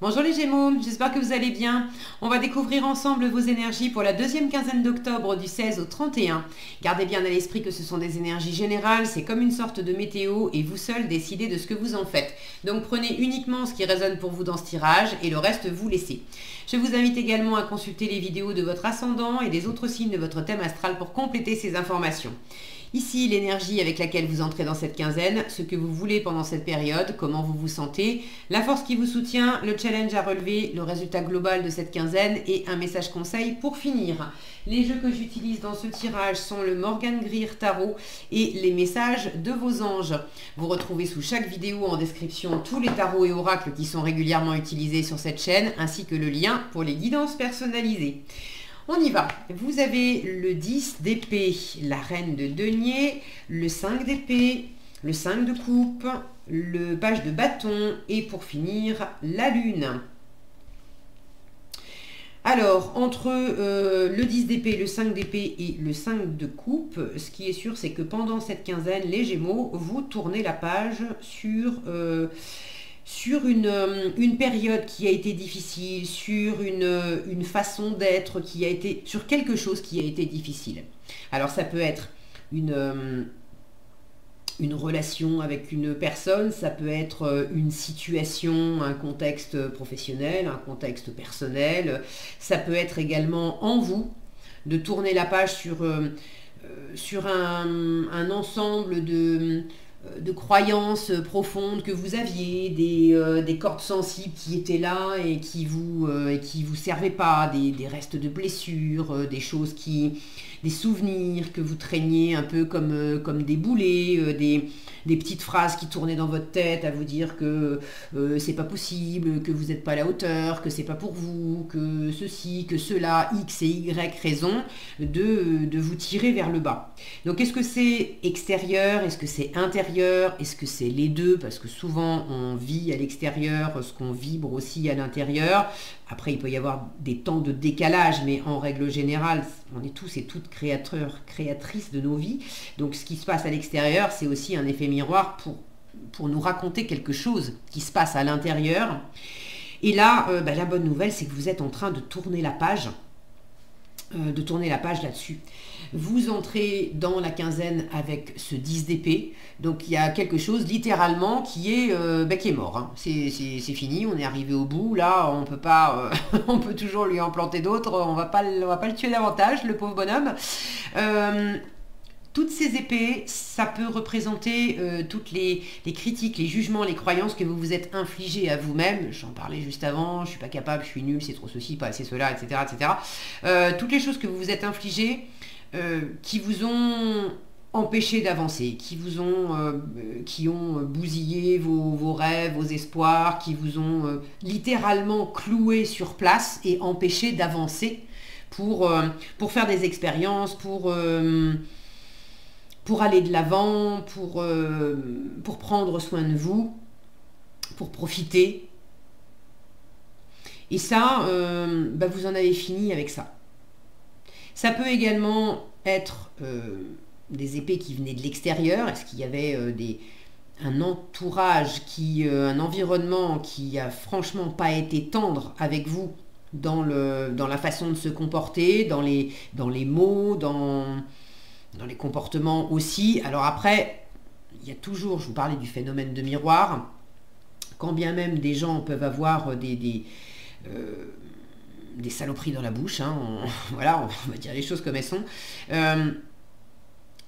Bonjour les Gémeaux, j'espère que vous allez bien. On va découvrir ensemble vos énergies pour la deuxième quinzaine d'octobre du 16 au 31. Gardez bien à l'esprit que ce sont des énergies générales, c'est comme une sorte de météo et vous seul décidez de ce que vous en faites. Donc prenez uniquement ce qui résonne pour vous dans ce tirage et le reste vous laissez. Je vous invite également à consulter les vidéos de votre ascendant et des autres signes de votre thème astral pour compléter ces informations. Ici, l'énergie avec laquelle vous entrez dans cette quinzaine, ce que vous voulez pendant cette période, comment vous vous sentez, la force qui vous soutient, le challenge à relever, le résultat global de cette quinzaine et un message conseil pour finir. Les jeux que j'utilise dans ce tirage sont le Morgan Greer Tarot et les messages de vos anges. Vous retrouvez sous chaque vidéo en description tous les tarots et oracles qui sont régulièrement utilisés sur cette chaîne, ainsi que le lien pour les guidances personnalisées. On y va. Vous avez le 10 d'épée, la reine de denier, le 5 d'épée, le 5 de coupe, le page de bâton et pour finir, la lune. Alors, entre le 10 d'épée, le 5 d'épée et le 5 de coupe, ce qui est sûr, c'est que pendant cette quinzaine, les Gémeaux, vous tournez la page sur une période qui a été difficile, sur une façon d'être qui a été, sur quelque chose qui a été difficile. Alors ça peut être une relation avec une personne, ça peut être une situation, un contexte professionnel, un contexte personnel, ça peut être également en vous de tourner la page sur un ensemble de croyances profondes que vous aviez, des cordes sensibles qui étaient là et qui vous servaient pas, des restes de blessures, des souvenirs que vous traîniez un peu comme des boulets, des petites phrases qui tournaient dans votre tête à vous dire que c'est pas possible, que vous n'êtes pas à la hauteur, que c'est pas pour vous, que ceci, que cela, X et Y raison de vous tirer vers le bas. Donc est-ce que c'est extérieur, est-ce que c'est intérieur, est-ce que c'est les deux? Parce que souvent on vit à l'extérieur ce qu'on vibre aussi à l'intérieur. Après, il peut y avoir des temps de décalage, mais en règle générale, on est tous et toutes créateurs, créatrices de nos vies. Donc, ce qui se passe à l'extérieur, c'est aussi un effet miroir pour nous raconter quelque chose qui se passe à l'intérieur. Et là, la bonne nouvelle, c'est que vous êtes en train de tourner la page. Là-dessus. Vous entrez dans la quinzaine avec ce 10 d'épée, donc il y a quelque chose littéralement qui est mort. Hein. C'est fini, on est arrivé au bout, là on peut pas, on peut toujours lui en planter d'autres, on va pas le tuer davantage, le pauvre bonhomme. Toutes ces épées, ça peut représenter toutes les critiques, les jugements, les croyances que vous vous êtes infligées à vous-même. J'en parlais juste avant, je suis pas capable, je suis nul, c'est trop ceci, pas assez cela, etc. etc. Toutes les choses que vous vous êtes infligées qui vous ont empêché d'avancer, qui ont bousillé vos rêves, vos espoirs, qui vous ont littéralement cloué sur place et empêché d'avancer pour faire des expériences, pour aller de l'avant, pour prendre soin de vous, pour profiter. Et ça, vous en avez fini avec ça. Ça peut également être des épées qui venaient de l'extérieur. Est-ce qu'il y avait un entourage, un environnement qui a franchement pas été tendre avec vous dans la façon de se comporter, dans les mots, dans les comportements aussi. Alors après, il y a toujours, je vous parlais du phénomène de miroir, quand bien même des gens peuvent avoir des saloperies dans la bouche, hein, voilà, on va dire les choses comme elles sont.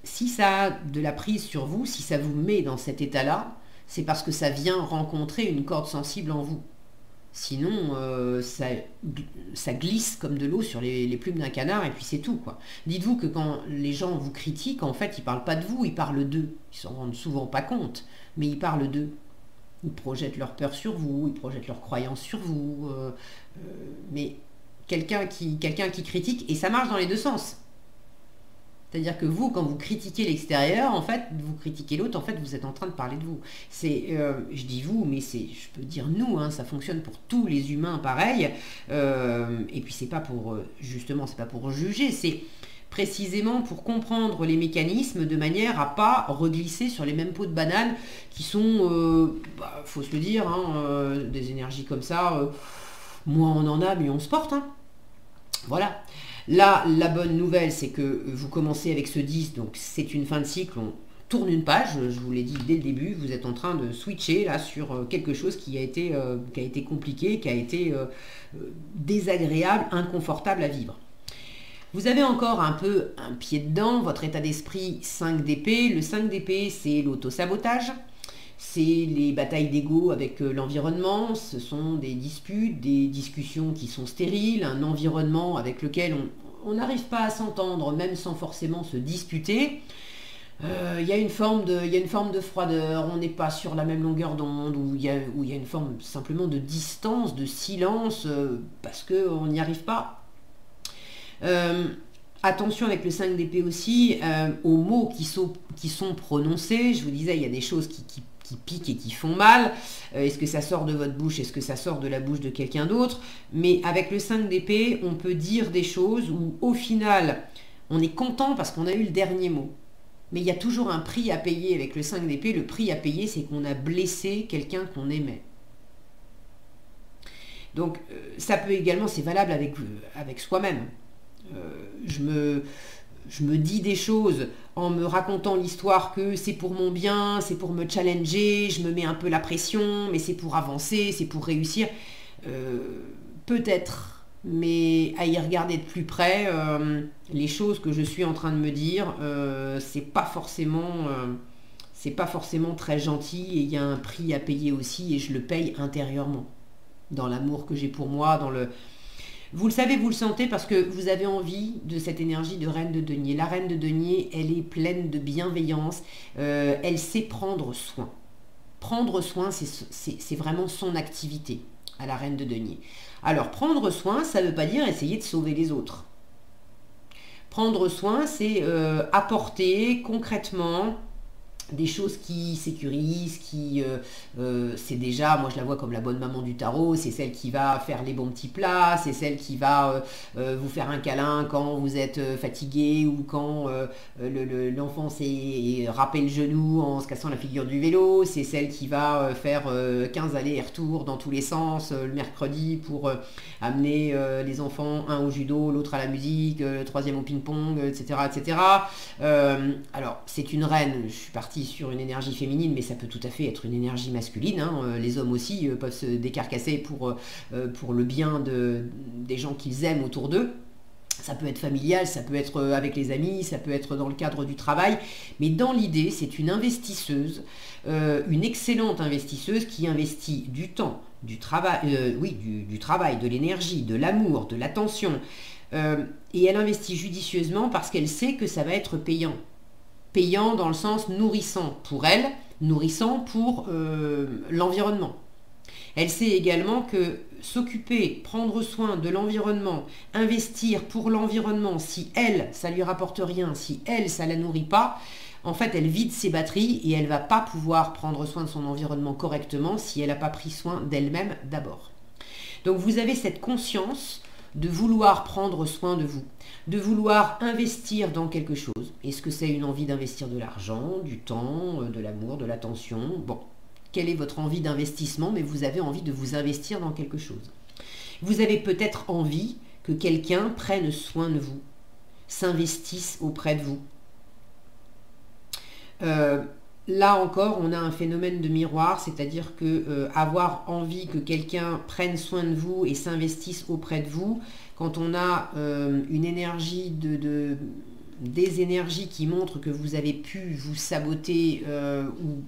Si ça a de la prise sur vous, si ça vous met dans cet état-là, c'est parce que ça vient rencontrer une corde sensible en vous. Sinon, ça glisse comme de l'eau sur les plumes d'un canard et puis c'est tout, quoi. Dites-vous que quand les gens vous critiquent, en fait, ils ne parlent pas de vous, ils parlent d'eux. Ils s'en rendent souvent pas compte, mais ils parlent d'eux. Ils projettent leur peur sur vous, ils projettent leurs croyances sur vous. Mais quelqu'un qui critique, et ça marche dans les deux sens. C'est-à-dire que vous, quand vous critiquez l'extérieur, en fait, vous critiquez l'autre, en fait, vous êtes en train de parler de vous. Je dis vous, mais je peux dire nous, hein, ça fonctionne pour tous les humains pareil. Et puis c'est pas pour, justement, c'est pas pour juger, c'est précisément pour comprendre les mécanismes de manière à pas reglisser sur les mêmes pots de banane qui sont, faut se le dire, hein, des énergies comme ça, moins on en a, mieux on se porte. Hein. Voilà. Là, la bonne nouvelle, c'est que vous commencez avec ce 10, donc c'est une fin de cycle, on tourne une page, je vous l'ai dit dès le début, vous êtes en train de switcher là sur quelque chose qui a été compliqué, qui a été désagréable, inconfortable à vivre. Vous avez encore un peu un pied dedans, votre état d'esprit 5 d'épée. Le 5 d'épée, c'est l'auto-sabotage, c'est les batailles d'ego avec l'environnement, ce sont des disputes, des discussions qui sont stériles, un environnement avec lequel on n'arrive pas à s'entendre, même sans forcément se disputer. Il y a une forme de froideur, on n'est pas sur la même longueur d'onde, où il y a une forme simplement de distance, de silence, parce qu'on n'y arrive pas. Attention avec le 5 d'épée aussi aux mots qui sont prononcés. Je vous disais, il y a des choses qui piquent et qui font mal. Est-ce que ça sort de votre bouche? Est-ce que ça sort de la bouche de quelqu'un d'autre? Mais avec le 5 d'épée, on peut dire des choses où au final, on est content parce qu'on a eu le dernier mot. Mais il y a toujours un prix à payer avec le 5 d'épée. Le prix à payer, c'est qu'on a blessé quelqu'un qu'on aimait. Donc, ça peut également, c'est valable avec soi-même. Je me dis des choses en me racontant l'histoire que c'est pour mon bien, c'est pour me challenger, je me mets un peu la pression, mais c'est pour avancer, c'est pour réussir. Peut-être, mais à y regarder de plus près, les choses que je suis en train de me dire, c'est pas forcément très gentil et il y a un prix à payer aussi et je le paye intérieurement. Dans l'amour que j'ai pour moi, Vous le savez, vous le sentez parce que vous avez envie de cette énergie de reine de denier. La reine de denier, elle est pleine de bienveillance, elle sait prendre soin. Prendre soin, c'est vraiment son activité à la reine de denier. Alors, prendre soin, ça ne veut pas dire essayer de sauver les autres. Prendre soin, c'est apporter concrètement des choses qui sécurisent, c'est déjà, moi je la vois comme la bonne maman du tarot, c'est celle qui va faire les bons petits plats, c'est celle qui va vous faire un câlin quand vous êtes fatigué ou quand l'enfant s'est râpé le genou en se cassant la figure du vélo, c'est celle qui va faire 15 allers et retours dans tous les sens le mercredi pour amener les enfants, un au judo, l'autre à la musique, le troisième au ping-pong, etc. etc. Alors, c'est une reine, je suis partie sur une énergie féminine, mais ça peut tout à fait être une énergie masculine. Hein. Les hommes aussi peuvent se décarcasser pour le bien des gens qu'ils aiment autour d'eux. Ça peut être familial, ça peut être avec les amis, ça peut être dans le cadre du travail. Mais dans l'idée, c'est une investisseuse, une excellente investisseuse qui investit du temps, du travail, du travail, de l'énergie, de l'amour, de l'attention. Et elle investit judicieusement parce qu'elle sait que ça va être payant. Payant dans le sens nourrissant pour elle, nourrissant pour l'environnement. Elle sait également que s'occuper, prendre soin de l'environnement, investir pour l'environnement, si elle, ça lui rapporte rien, si elle, ça la nourrit pas, en fait, elle vide ses batteries et elle va pas pouvoir prendre soin de son environnement correctement si elle n'a pas pris soin d'elle-même d'abord. Donc vous avez cette conscience de vouloir prendre soin de vous, de vouloir investir dans quelque chose. Est-ce que c'est une envie d'investir de l'argent, du temps, de l'amour, de l'attention? Bon, quelle est votre envie d'investissement? Mais vous avez envie de vous investir dans quelque chose. Vous avez peut-être envie que quelqu'un prenne soin de vous, s'investisse auprès de vous. Là encore, on a un phénomène de miroir, c'est-à-dire que avoir envie que quelqu'un prenne soin de vous et s'investisse auprès de vous, quand on a une énergie des énergies qui montrent que vous avez pu vous saboter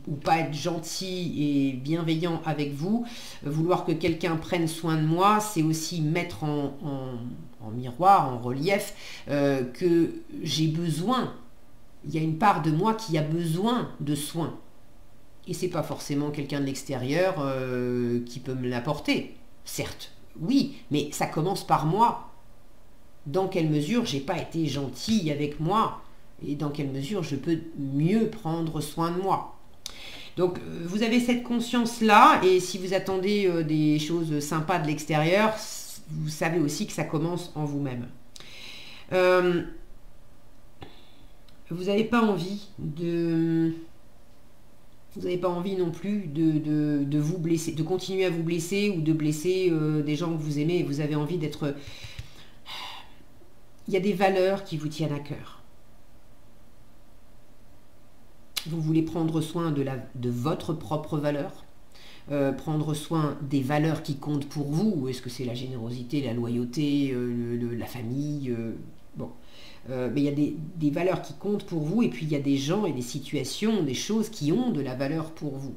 ou pas être gentil et bienveillant avec vous, vouloir que quelqu'un prenne soin de moi, c'est aussi mettre en miroir, en relief, que j'ai besoin. Il y a une part de moi qui a besoin de soins. Et c'est pas forcément quelqu'un de l'extérieur qui peut me l'apporter. Certes, oui, mais ça commence par moi. Dans quelle mesure j'ai pas été gentille avec moi et dans quelle mesure je peux mieux prendre soin de moi. Donc vous avez cette conscience-là et si vous attendez des choses sympas de l'extérieur, vous savez aussi que ça commence en vous-même. vous n'avez pas envie de... Vous n'avez pas envie non plus de vous blesser, de continuer à vous blesser ou de blesser des gens que vous aimez. Vous avez envie d'être... Il y a des valeurs qui vous tiennent à cœur. Vous voulez prendre soin de votre propre valeur, prendre soin des valeurs qui comptent pour vous. Est-ce que c'est la générosité, la loyauté, la famille bon. Mais il y a des valeurs qui comptent pour vous, et puis il y a des gens et des situations, des choses qui ont de la valeur pour vous.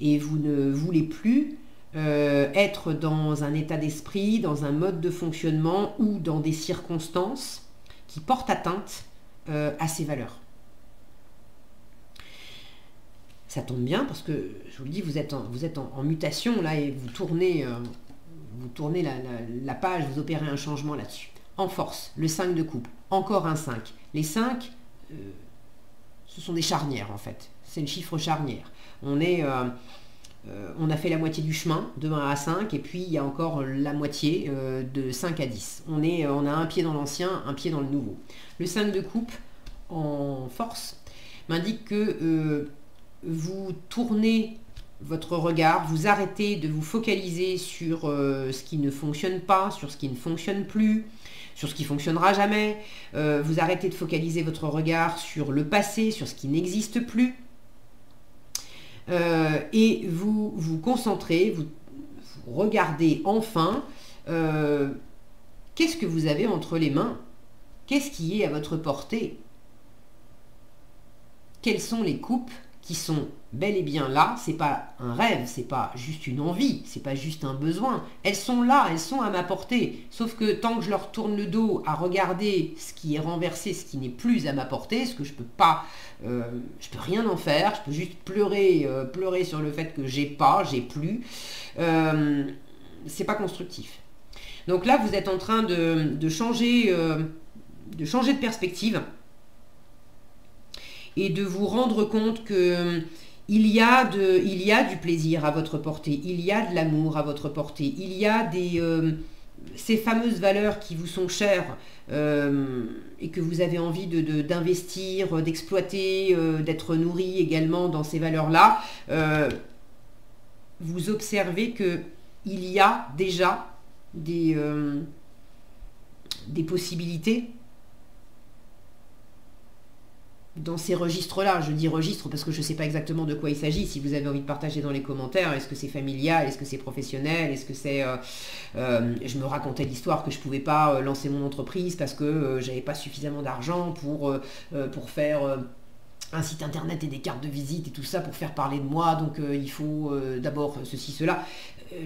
Et vous ne voulez plus être dans un état d'esprit, dans un mode de fonctionnement ou dans des circonstances qui portent atteinte à ces valeurs. Ça tombe bien parce que, je vous le dis, vous êtes en mutation là, et vous tournez la page, vous opérez un changement là-dessus. En force, le 5 de coupe, encore un 5. Les 5, ce sont des charnières en fait. C'est le chiffre charnière. On a fait la moitié du chemin, de 1 à 5, et puis il y a encore la moitié de 5 à 10. On a un pied dans l'ancien, un pied dans le nouveau. Le 5 de coupe, en force, m'indique que vous tournez votre regard, vous arrêtez de vous focaliser sur ce qui ne fonctionne pas, sur ce qui ne fonctionne plus, sur ce qui fonctionnera jamais. Vous arrêtez de focaliser votre regard sur le passé, sur ce qui n'existe plus. Et vous vous concentrez, vous regardez enfin qu'est-ce que vous avez entre les mains, qu'est-ce qui est à votre portée, quelles sont les coupes qui sont bel et bien là. C'est pas un rêve, c'est pas juste une envie, c'est pas juste un besoin. Elles sont là, elles sont à ma portée. Sauf que tant que je leur tourne le dos à regarder ce qui est renversé, ce qui n'est plus à ma portée, ce que je peux pas, je peux rien en faire, je peux juste pleurer sur le fait que j'ai plus. C'est pas constructif. Donc là, vous êtes en train de changer de perspective. Et de vous rendre compte que il y a du plaisir à votre portée, il y a de l'amour à votre portée, il y a ces fameuses valeurs qui vous sont chères et que vous avez envie d'investir, d'exploiter, d'être nourri également dans ces valeurs-là. Vous observez qu'il y a déjà des possibilités dans ces registres-là. Je dis registre parce que je ne sais pas exactement de quoi il s'agit. Si vous avez envie de partager dans les commentaires, est-ce que c'est familial, est-ce que c'est professionnel, est-ce que c'est... je me racontais l'histoire que je ne pouvais pas lancer mon entreprise parce que j'avais pas suffisamment d'argent pour faire... un site internet et des cartes de visite et tout ça pour faire parler de moi, donc il faut d'abord ceci, cela.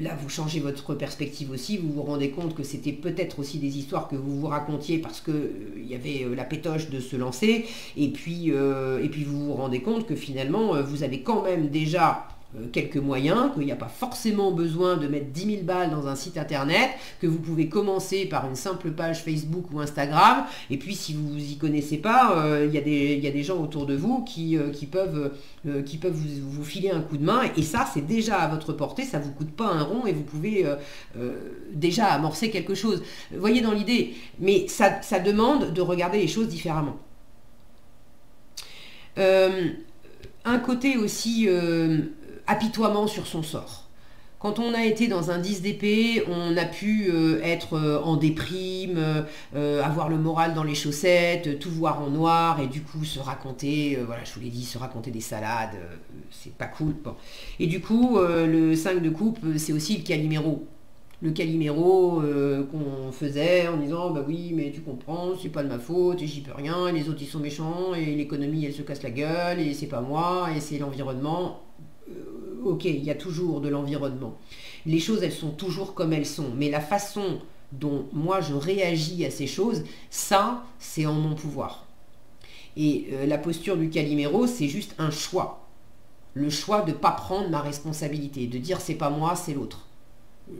Là, vous changez votre perspective aussi, vous vous rendez compte que c'était peut-être aussi des histoires que vous vous racontiez parce que il y avait la pétoche de se lancer, et puis vous vous rendez compte que finalement, vous avez quand même déjà quelques moyens, qu'il n'y a pas forcément besoin de mettre 10 000 balles dans un site internet, que vous pouvez commencer par une simple page Facebook ou Instagram, et puis si vous n'y connaissez pas, il y a des gens autour de vous qui peuvent vous filer un coup de main, et ça c'est déjà à votre portée, ça ne vous coûte pas un rond, et vous pouvez déjà amorcer quelque chose. Vous voyez dans l'idée, mais ça demande de regarder les choses différemment. Un côté aussi... apitoiement sur son sort. Quand on a été dans un 10 d'épée, on a pu être en déprime, avoir le moral dans les chaussettes, tout voir en noir, et du coup se raconter, voilà, je vous l'ai dit, se raconter des salades, c'est pas cool. Bon. Et du coup, le 5 de coupe, c'est aussi le Calimero. Le Calimero qu'on faisait en disant bah oui mais tu comprends, c'est pas de ma faute et j'y peux rien, et les autres ils sont méchants et l'économie elle se casse la gueule et c'est pas moi et c'est l'environnement. Ok, il y a toujours de l'environnement. Les choses, elles sont toujours comme elles sont. Mais la façon dont moi je réagis à ces choses, ça, c'est en mon pouvoir. Et la posture du Calimero, c'est juste un choix. Le choix de ne pas prendre ma responsabilité, de dire c'est pas moi, c'est l'autre.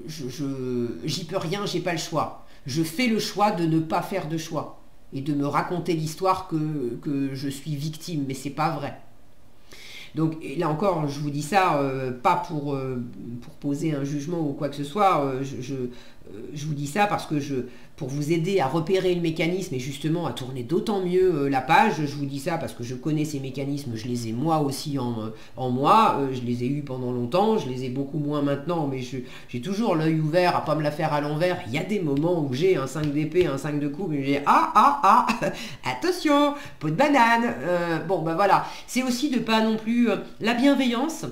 J'y peux rien, j'ai pas le choix. Je fais le choix de ne pas faire de choix. Et de me raconter l'histoire que je suis victime, mais c'est pas vrai. Donc là encore, je vous dis ça, pas pour poser un jugement ou quoi que ce soit, je vous dis ça parce que pour vous aider à repérer le mécanisme et justement à tourner d'autant mieux la page, je vous dis ça parce que je connais ces mécanismes, je les ai moi aussi en moi, je les ai eus pendant longtemps, je les ai beaucoup moins maintenant, mais j'ai toujours l'œil ouvert à pas me la faire à l'envers. Il y a des moments où j'ai un 5 d'épée, un 5 de coupe, et j'ai attention, peau de banane. Bon ben voilà, c'est aussi de pas non plus la bienveillance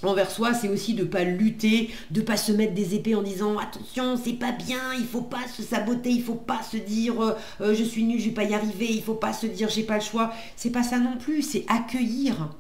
envers soi, c'est aussi de pas lutter, de pas se mettre des épées en disant attention, c'est pas bien, il faut pas se saboter, il faut pas se dire je suis nul, je vais pas y arriver, il faut pas se dire j'ai pas le choix. C'est pas ça non plus, c'est accueillir.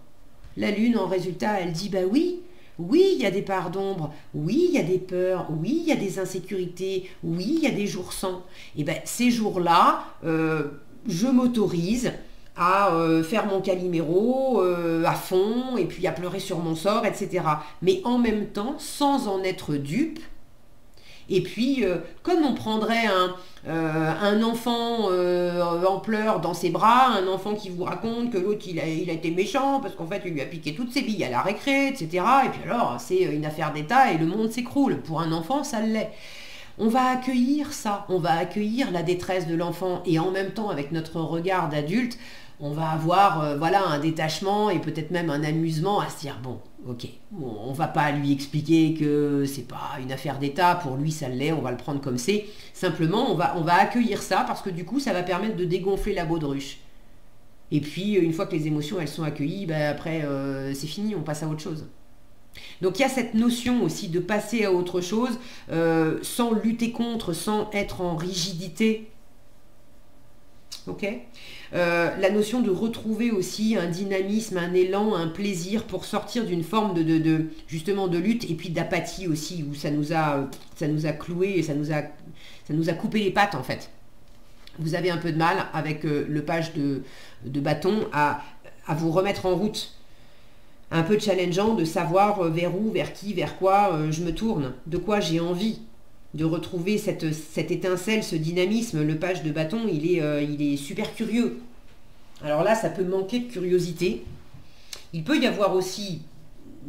La lune en résultat, elle dit bah oui, il y a des parts d'ombre, oui, il y a des peurs, oui, il y a des insécurités, oui, il y a des jours sans. Et ben ces jours-là, je m'autorise à faire mon Calimero à fond et puis à pleurer sur mon sort, etc. Mais en même temps, sans en être dupe. Et puis, comme on prendrait un enfant en pleurs dans ses bras, un enfant qui vous raconte que l'autre il a été méchant parce qu'en fait il lui a piqué toutes ses billes à la récré, etc. Et puis alors, c'est une affaire d'État et le monde s'écroule. Pour un enfant, ça l'est. On va accueillir ça, on va accueillir la détresse de l'enfant et en même temps, avec notre regard d'adulte, on va avoir voilà, un détachement et peut-être même un amusement à se dire bon, ok, bon, on va pas lui expliquer que c'est pas une affaire d'État, pour lui ça l'est, on va le prendre comme c'est. Simplement, on va accueillir ça parce que du coup, ça va permettre de dégonfler la baudruche. Et puis, une fois que les émotions elles sont accueillies, ben, après c'est fini, on passe à autre chose. Donc il y a cette notion aussi de passer à autre chose sans lutter contre, sans être en rigidité. Ok, la notion de retrouver aussi un dynamisme, un élan, un plaisir pour sortir d'une forme justement de lutte et puis d'apathie aussi où ça nous a cloué et ça nous a coupé les pattes en fait. Vous avez un peu de mal avec le page de bâton à vous remettre en route. Un peu challengeant de savoir vers où, vers qui, vers quoi je me tourne, de quoi j'ai envie de retrouver cette étincelle, ce dynamisme. Le page de bâton, il est super curieux. Alors là, ça peut manquer de curiosité. Il peut y avoir aussi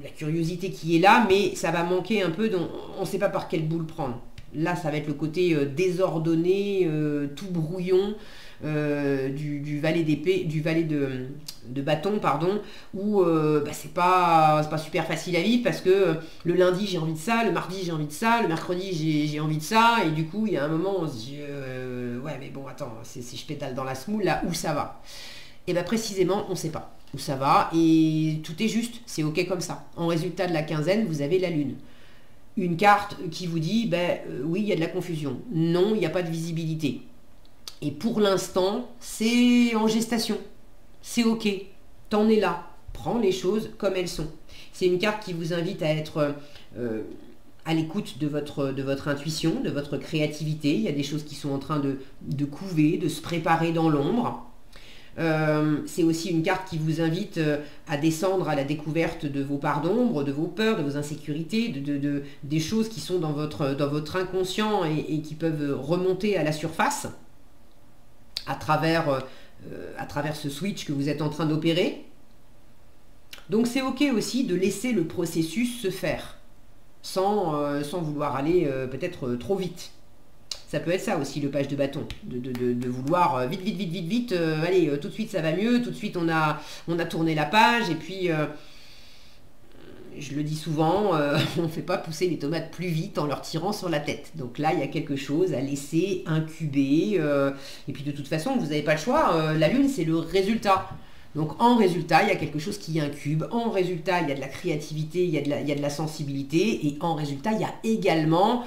la curiosité qui est là, mais ça va manquer un peu, on ne sait pas par quelle boule prendre. Là, ça va être le côté désordonné, tout brouillon, du valet d'épée, du valet de bâton, pardon, où c'est pas super facile à vivre parce que le lundi j'ai envie de ça, le mardi j'ai envie de ça, le mercredi j'ai envie de ça, et du coup il y a un moment où on se dit ouais mais bon attends, si je pédale dans la semoule là, où ça va? Et bien précisément on sait pas où ça va et tout est juste, c'est ok comme ça. En résultat de la quinzaine, vous avez la lune. Une carte qui vous dit oui il y a de la confusion, non il n'y a pas de visibilité. Et pour l'instant, c'est en gestation. C'est ok. T'en es là. Prends les choses comme elles sont. C'est une carte qui vous invite à être à l'écoute de votre intuition, de votre créativité. Il y a des choses qui sont en train de couver, de se préparer dans l'ombre. C'est aussi une carte qui vous invite à descendre à la découverte de vos parts d'ombre, de vos peurs, de vos insécurités, des choses qui sont dans votre inconscient et qui peuvent remonter à la surface. À travers ce switch que vous êtes en train d'opérer. Donc c'est ok aussi de laisser le processus se faire, sans vouloir aller peut-être trop vite. Ça peut être ça aussi le page de bâton, de vouloir vite, allez, tout de suite ça va mieux, tout de suite on a tourné la page, et puis je le dis souvent, on ne fait pas pousser les tomates plus vite en leur tirant sur la tête. Donc là, il y a quelque chose à laisser incuber. Et puis de toute façon, vous n'avez pas le choix. La lune, c'est le résultat. Donc en résultat, il y a quelque chose qui incube. En résultat, il y a de la créativité, il y a de la sensibilité. Et en résultat, il y a également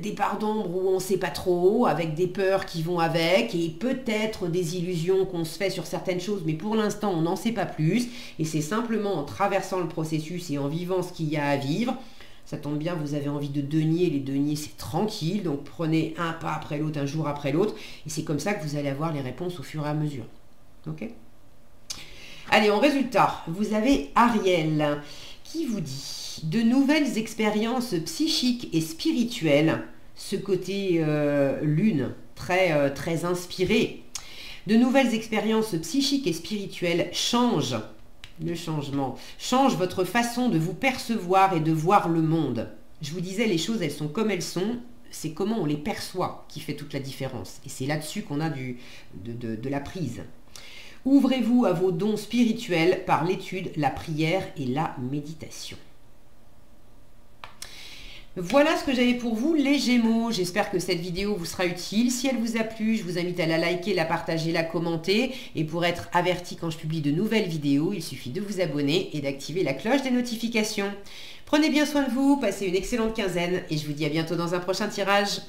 des parts d'ombre où on ne sait pas trop, avec des peurs qui vont avec, et peut-être des illusions qu'on se fait sur certaines choses, mais pour l'instant on n'en sait pas plus, et c'est simplement en traversant le processus et en vivant ce qu'il y a à vivre. Ça tombe bien, vous avez envie de denier, les deniers c'est tranquille, donc prenez un pas après l'autre, un jour après l'autre, et c'est comme ça que vous allez avoir les réponses au fur et à mesure. Ok ? Allez, en résultat, vous avez Ariel qui vous dit de nouvelles expériences psychiques et spirituelles, ce côté lune, très inspiré. De nouvelles expériences psychiques et spirituelles changent, le changement, change votre façon de vous percevoir et de voir le monde. Je vous disais, les choses, elles sont comme elles sont. c'est comment on les perçoit qui fait toute la différence. Et c'est là-dessus qu'on a de la prise. Ouvrez-vous à vos dons spirituels par l'étude, la prière et la méditation. Voilà ce que j'avais pour vous, les Gémeaux. J'espère que cette vidéo vous sera utile. Si elle vous a plu, je vous invite à la liker, la partager, la commenter. Et pour être averti quand je publie de nouvelles vidéos, il suffit de vous abonner et d'activer la cloche des notifications. Prenez bien soin de vous, passez une excellente quinzaine et je vous dis à bientôt dans un prochain tirage.